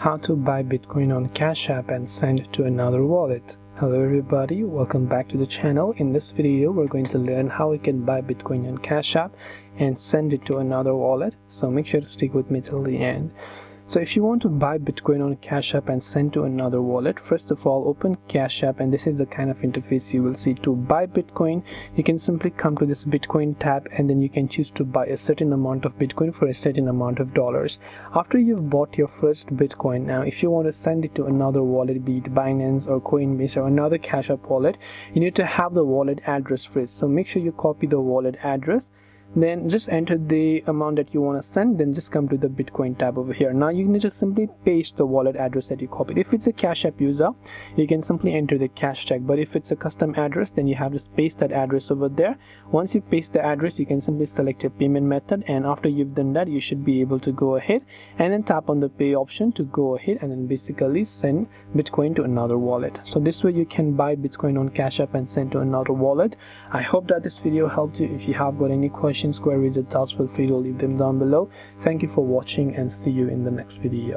How to buy Bitcoin on Cash App and send it to another wallet. Hello everybody, welcome back to the channel. In this video we're going to learn how we can buy Bitcoin on Cash App and send it to another wallet, so make sure to stick with me till the end. So if you want to buy Bitcoin on Cash App and send to another wallet, first of all open Cash App, and this is the kind of interface you will see. To buy Bitcoin, you can simply come to this Bitcoin tab, and then you can choose to buy a certain amount of Bitcoin for a certain amount of dollars. After you've bought your first Bitcoin, now if you want to send it to another wallet, be it Binance or Coinbase or another Cash App wallet, you need to have the wallet address first. So make sure you copy the wallet address, then just enter the amount that you want to send, then just come to the Bitcoin tab over here. Now you need to simply paste the wallet address that you copied. If it's a Cash App user, you can simply enter the cash check, but if it's a custom address, then you have to paste that address over there. Once you paste the address, you can simply select a payment method, and after you've done that, you should be able to go ahead and then tap on the pay option to go ahead and then basically send Bitcoin to another wallet. So this way you can buy Bitcoin on Cash App and send to another wallet. I hope that this video helped you. If you have got any questions, queries or doubts, feel free to leave them down below. Thank you for watching and see you in the next video.